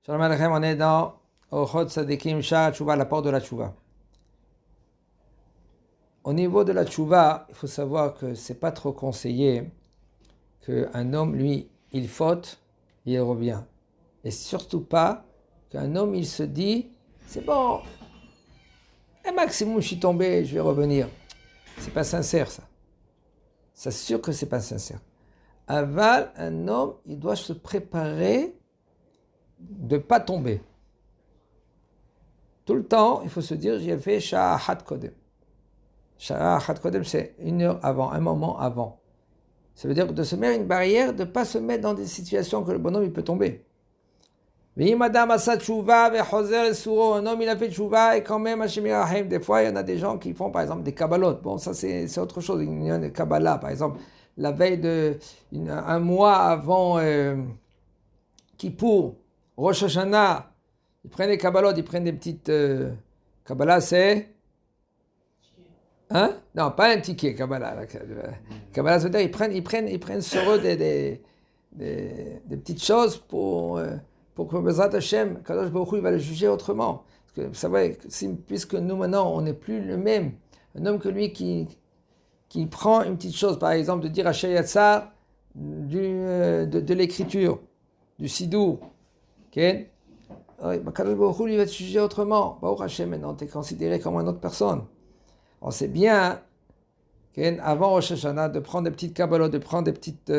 Shalom Aleichem, on est dans Orchot Sadikim Shah Tchouva, la porte de la Tchouva. Au niveau de la Tchouva, il faut savoir que c'est pas trop conseillé qu'un homme, lui, il faute et il revient. Et surtout pas qu'un homme, il se dit, c'est bon, un maximum, je suis tombé, je vais revenir. C'est pas sincère, ça. C'est sûr que c'est pas sincère. Aval, un homme, il doit se préparer de ne pas tomber. Tout le temps, il faut se dire, j'ai fait Sha'ahat Kodem. Sha'ahat Kodem, c'est une heure avant, un moment avant. Ça veut dire de se mettre une barrière, de ne pas se mettre dans des situations que le bonhomme il peut tomber. Un homme il a fait tchouva et quand même, des fois il y en a des gens qui font par exemple des kabbalotes. Bon, ça c'est autre chose, il y a des kabbalah par exemple. La veille un mois avant Kippour, Rosh Hashanah, ils prennent des kabbalot, ils prennent des petites... Kabbalah, c'est... Hein? Non, pas un ticket, Kabbalah. Kabbalah, ça veut dire ils prennent sur eux des petites choses pour que Bezrat Hashem, Kadosh Baruch Hu, il va le juger autrement. Parce que, vous savez, puisque nous, maintenant, on n'est plus le même. Un homme que lui qui prend une petite chose, par exemple, de dire à Shayatzar de l'écriture, du Sidour, ok? Kadosh Baruch Hu, il va te juger autrement. Baruch Hashem, maintenant, tu es considéré comme une autre personne. On sait bien, avant Rosh Hashanah, de prendre des petites kabbalot, de prendre des petites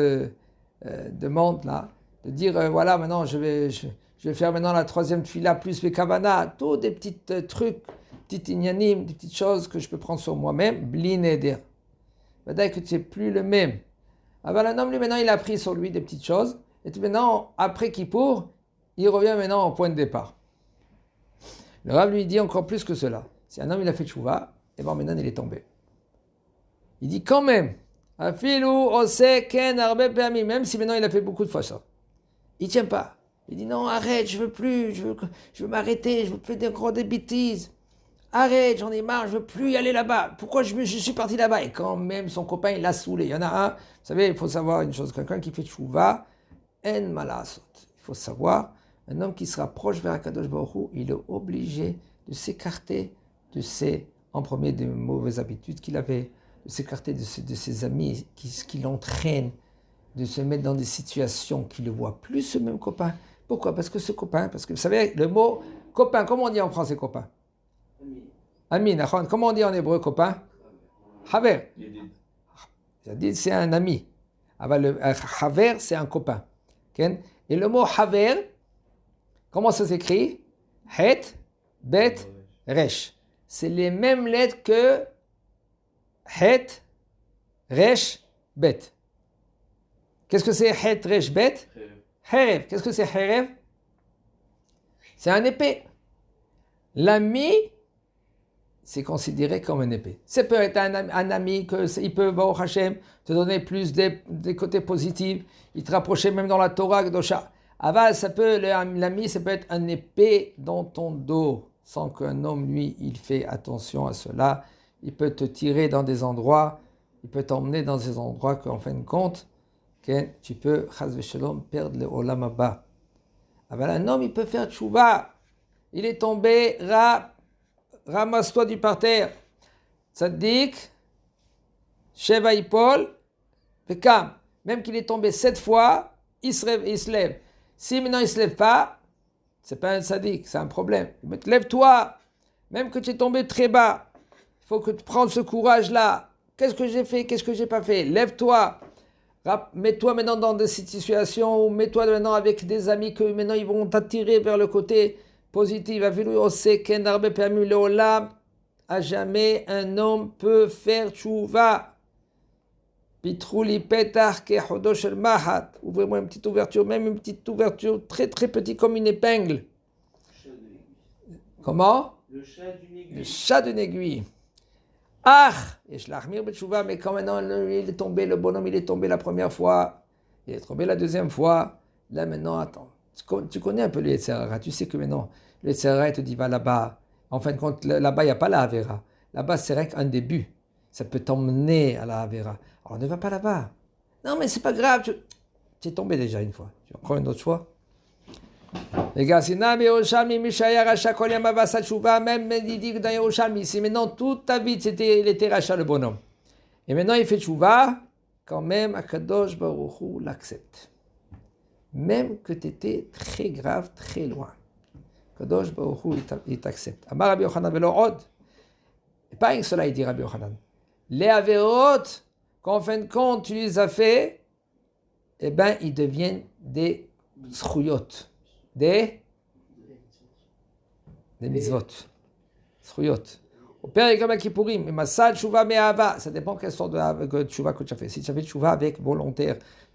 demandes, là, de dire, voilà, maintenant, je vais faire maintenant la troisième tfila plus les kavana, tous des petits trucs, petites inyanim, des petites choses que je peux prendre sur moi-même, blin et dire. C'est-à-dire que tu n'es plus le même. Alors, un homme, lui, maintenant, il a pris sur lui des petites choses, et maintenant, après Kippour, il revient maintenant au point de départ. Le Rav lui dit encore plus que cela. Si un homme il a fait tchouva, et bon maintenant il est tombé. Il dit quand même, même si maintenant il a fait beaucoup de fois ça, il ne tient pas. Il dit non, arrête, je veux plus, je veux m'arrêter, je veux faire encore des bêtises. Arrête, j'en ai marre, je veux plus y aller là-bas. Pourquoi je suis parti là-bas? Et quand même son copain il l'a saoulé. Il y en a un, vous savez, il faut savoir une chose, quelqu'un qui fait tchouva, en malasot. Il faut savoir, un homme qui se rapproche vers Akadosh Baruch Hu, il est obligé de s'écarter de ses, en premier, de mauvaises habitudes qu'il avait, de s'écarter de ses amis qui l'entraînent, de se mettre dans des situations qui ne voient plus ce même copain. Pourquoi? Parce que ce copain, parce que vous savez, le mot copain, comment on dit en français copain? Ami. Comment on dit en hébreu copain? Haver. C'est un ami. Le haver, c'est un copain. Et le mot haver, comment ça s'écrit? Het, bet, resh. C'est les mêmes lettres que het, resh, bet. Qu'est-ce que c'est het, resh, bet? Herev. Qu'est-ce que c'est herev? C'est un épée. L'ami, c'est considéré comme une épée. Ça peut être un ami, il peut, Baruch Hashem, te donner plus des côtés positifs, il te rapprocher même dans la Torah, Gdosha. Aval, l'ami, ça peut être une épée dans ton dos, sans qu'un homme, lui, il fait attention à cela. Il peut te tirer dans des endroits, il peut t'emmener dans des endroits qu'en fin de compte, tu peux, chas v'shalom, perdre le olam haba. Aval, un homme, il peut faire tchouva. Il est tombé, ramasse-toi du parterre. Tzaddik, Sheva Ipol, Vekam. Même qu'il est tombé 7 fois, il se lève. Si maintenant il ne se lève pas, c'est pas un tzaddik, c'est un problème. Lève-toi, même que tu es tombé très bas. Il faut que tu prennes ce courage-là. Qu'est-ce que j'ai fait? Qu'est-ce que j'ai pas fait? Lève-toi. Mets-toi maintenant dans des situations où mets-toi maintenant avec des amis que maintenant ils vont t'attirer vers le côté positif. À jamais un homme peut faire tchouva. Pitrouli petar kehodo shel mahat. Ouvrez-moi une petite ouverture, même une petite ouverture très très petite comme une épingle. Comment? Le chat d'une aiguille. Le chat d'une aiguille. Ah! Et je l'achmir betchouva, mais quand maintenant il est tombé, le bonhomme il est tombé la première fois, il est tombé la deuxième fois, là maintenant attends. Tu connais un peu les Yetzirah, tu sais que maintenant, le Yetzirah il te dit va là-bas. En fin de compte, là-bas il n'y a pas la Havera. Là-bas c'est rien qu'un début. Ça peut t'emmener à la Havera. Alors ne va pas là-bas. Non mais c'est pas grave, tu es tombé déjà une fois. Tu en prends une autre fois. Les gars, c'est Nam Yerushalmi, Mishaya, Racha, Kol Yama, Vasa, Tshuva, même il dit que dans Yerushalmi, si maintenant toute ta vie, il était Racha le bonhomme. Et maintenant il fait Tshuva, quand même, Akadosh Baruch Hu l'accepte. Même que tu étais très grave, très loin. Akadosh Baruch Hu, il t'accepte. Amar Rabbi Yochanan velo od. Et pas avec cela, il dit Rabbi Yochanan. Les averot, qu'en fin de compte, tu les as fait, eh bien, ils deviennent des zchuyot. Des mitzvot. Zchuyot. Au père, comme à Kippourim, mais Masad, Tshuva, Me'ava. Ça dépend quelle sorte de Tshuva que tu as fait. Si tu as fait Tshuva avec volonté,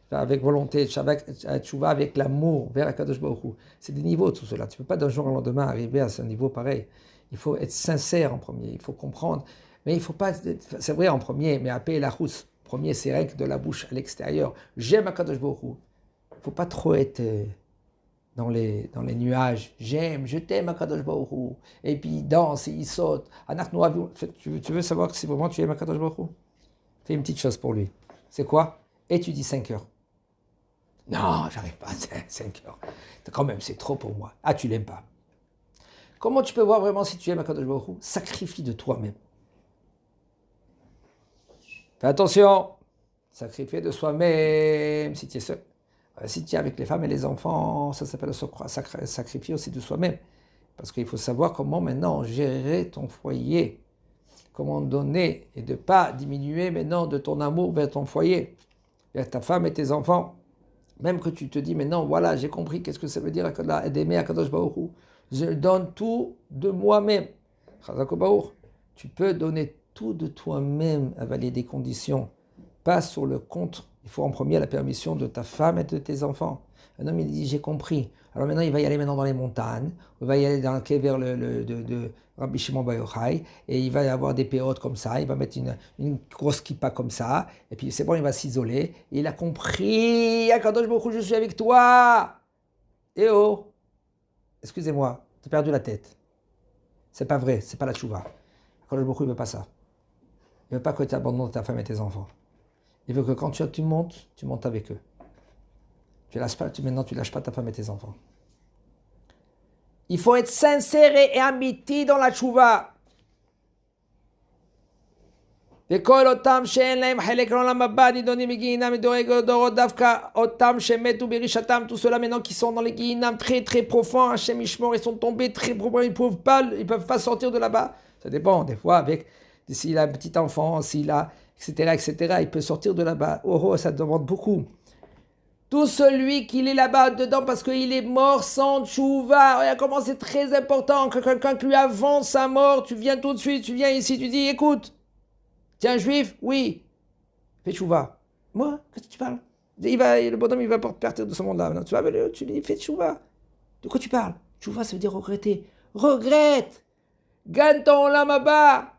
Tshuva avec l'amour vers Akadosh Baruch Hu, c'est des niveaux tout cela. Tu ne peux pas d'un jour au lendemain arriver à ce niveau pareil. Il faut être sincère en premier, il faut comprendre. Mais il ne faut pas, c'est vrai en premier, mais après la rousse. Premier, c'est rien que de la bouche à l'extérieur. J'aime Akadosh Baruch Hu. Il ne faut pas trop être dans les nuages. J'aime, je t'aime Akadosh Baruch Hu. Et puis il danse et il saute. Tu veux savoir si vraiment tu aimes Akadosh Baruch Hu? Fais une petite chose pour lui. C'est quoi? Étudie 5 heures. Non, j'arrive pas à 5 heures. Quand même, c'est trop pour moi. Ah, tu l'aimes pas. Comment tu peux voir vraiment si tu aimes Akadosh Baruch Hu? Sacrifie de toi-même. Fais attention. Sacrifier de soi-même si tu es seul. Si tu es avec les femmes et les enfants, ça s'appelle sacrifier aussi de soi-même. Parce qu'il faut savoir comment maintenant gérer ton foyer. Comment donner et de ne pas diminuer maintenant de ton amour vers ton foyer, vers ta femme et tes enfants. Même que tu te dis maintenant, voilà, j'ai compris qu'est-ce que ça veut dire d'aimer Akadosh Baruch Hu. Je donne tout de moi-même. Tu peux donner tout de toi-même avec des conditions. Pas sur le contre. Il faut en premier la permission de ta femme et de tes enfants. Un homme, il dit, j'ai compris. Alors maintenant, il va y aller maintenant dans les montagnes. Il va y aller dans le quai vers de Rabbi Shimon Bar Yochai. Et il va y avoir des péotes comme ça. Il va mettre une grosse kippa comme ça. Et puis c'est bon, il va s'isoler. Et il a compris. Akadosh Baruch Hu, je suis avec toi. Eh oh, excusez-moi, tu as perdu la tête. C'est pas vrai, c'est pas la tchouva. Akadosh Baruch Hu, il veut pas ça. Il veut pas que tu abandonnes ta femme et tes enfants. Il veut que quand tu montes avec eux. Maintenant, tu lâches pas ta femme et tes enfants. Il faut être sincère et amiti dans la tchouva. Tous ceux-là maintenant qui sont dans les guinam très très profonds, Hachem Ishmor, ils sont tombés très profonds, ils peuvent pas sortir de là-bas. Ça dépend, des fois, avec s'il a un petit enfant, s'il a, etc., il peut sortir de là-bas. Oh, ça demande beaucoup. Tout celui qui est là-bas dedans parce qu'il est mort sans tchouva. Regarde comment c'est très important que quelqu'un lui avance sa mort. Tu viens tout de suite, tu viens ici, tu dis, écoute, t'es un juif? Oui. Fais tchouva. Moi, qu'est-ce que tu parles? Le bonhomme, il va partir de ce monde-là. Non, tu lui dis, fais tchouva. De quoi tu parles? Tchouva, ça veut dire regretter. Regrette. Gagne ton lama.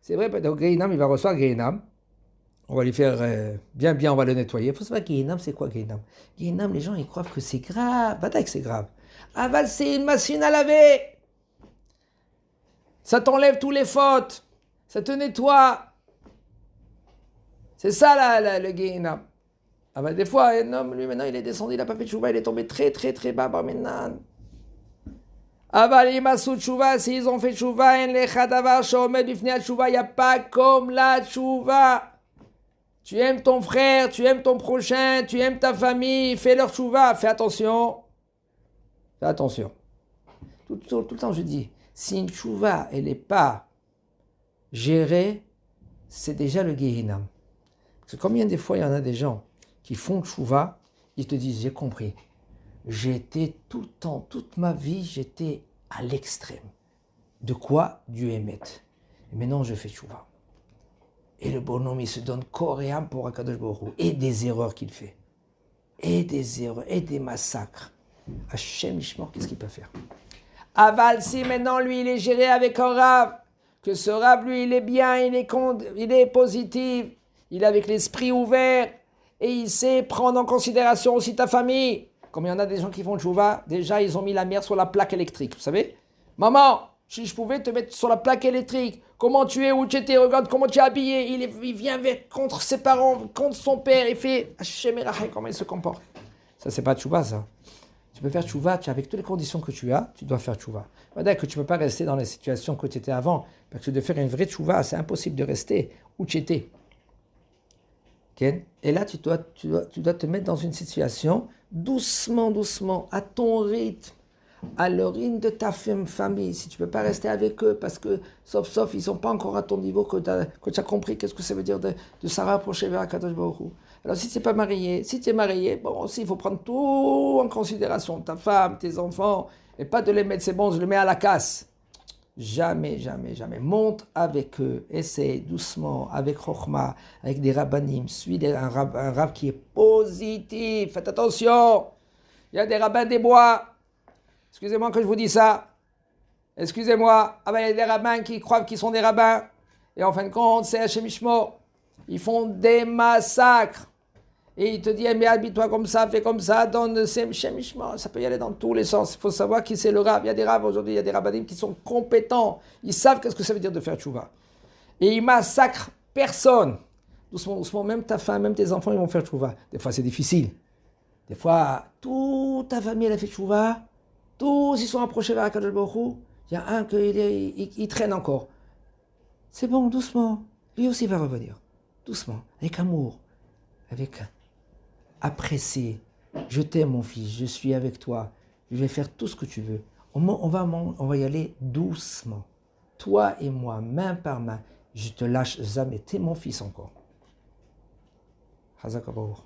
C'est vrai, donc Gehinam, il va recevoir Gehinam. On va lui faire bien, on va le nettoyer. Il faut savoir Gehinam, c'est quoi Gehinam? Gehinam, les gens, ils croient que c'est grave. Bataille que c'est grave. Aval, c'est une machine à laver. Ça t'enlève tous les fautes. Ça te nettoie. C'est ça, le Gehinam. Ah bah, des fois, un homme, lui, maintenant, il est descendu, il n'a pas fait de chouva, il est tombé très, très, très bas, maintenant. Aval, imasu tchouva, s'ils ont fait tchouva, en lechadavar, shomed, bifnei tchouva, il n'y a pas comme la tchouva. Tu aimes ton frère, tu aimes ton prochain, tu aimes ta famille, fais leur tchouva, fais attention. Fais attention. Tout le temps, je dis, si une tchouva, elle n'est pas gérée, c'est déjà le Gehinam. Parce que combien de fois il y en a des gens qui font tchouva, ils te disent, j'ai compris. J'étais tout le temps, toute ma vie, j'étais à l'extrême. De quoi? Du Hémet. Et maintenant, je fais tchouva. Et le bonhomme, il se donne corps et âme pour Akadosh Baruch Hu. Et des erreurs qu'il fait. Et des erreurs, et des massacres. Hachem Ishmor, qu'est-ce qu'il peut faire? Aval, si maintenant, lui, il est géré avec un rave, que ce rave, lui, il est bien, il est positif, il est avec l'esprit ouvert, et il sait prendre en considération aussi ta famille. Comme il y en a des gens qui font tchouva, déjà, ils ont mis la mère sur la plaque électrique, vous savez? Maman, si je pouvais te mettre sur la plaque électrique, comment tu es, où tu étais, regarde comment tu es habillé, il vient contre ses parents, contre son père, il fait Hachem Erachem, comment il se comporte. Ça, c'est pas tchouva, ça. Tu peux faire tchouva, avec toutes les conditions que tu as, tu dois faire tchouva. Voilà que tu ne peux pas rester dans les situations que tu étais avant, parce que de faire une vraie tchouva, c'est impossible de rester où tu étais. Okay? Et là, tu dois te mettre dans une situation, doucement, doucement, à ton rythme, à le rythme de ta famille. Si tu ne peux pas rester avec eux, parce que, sauf, ils ne sont pas encore à ton niveau, que tu as compris qu'est-ce que ça veut dire de se rapprocher vers Akadosh Baruch Hu. Alors, si tu n'es pas marié, si tu es marié, bon, aussi, il faut prendre tout en considération, ta femme, tes enfants, et pas de les mettre, c'est bon, je le mets à la casse. Jamais, jamais, jamais. Monte avec eux, essaie doucement, avec Chokhmah, avec des rabbinim, suis un rab qui est positif. Faites attention, il y a des rabbins des bois. Excusez-moi que je vous dis ça. Excusez-moi. Ah ben, il y a des rabbins qui croient qu'ils sont des rabbins. Et en fin de compte, c'est Hachem Ishmo. Ils font des massacres. Et il te dit, mais habille-toi comme ça, fais comme ça, donne Hachem Ishmo. Ça peut y aller dans tous les sens. Il faut savoir qui c'est le rab. Il y a des rabbins aujourd'hui, il y a des rabbinim qui sont compétents. Ils savent qu'est-ce que ça veut dire de faire tchouva. Et ils massacrent personne. Doucement, doucement, même ta femme, même tes enfants, ils vont faire tchouva. Des fois, c'est difficile. Des fois, toute ta famille, elle a fait tchouva. Tous, ils sont approchés vers Akadosh Baruch Hu. Il y a un qui traîne encore. C'est bon, doucement. Lui aussi va revenir. Doucement, avec amour, avec apprécier. Je t'aime, mon fils, je suis avec toi. Je vais faire tout ce que tu veux. On va y aller doucement. Toi et moi, main par main. Je te lâche jamais. T'es mon fils encore. Hazak Baruch.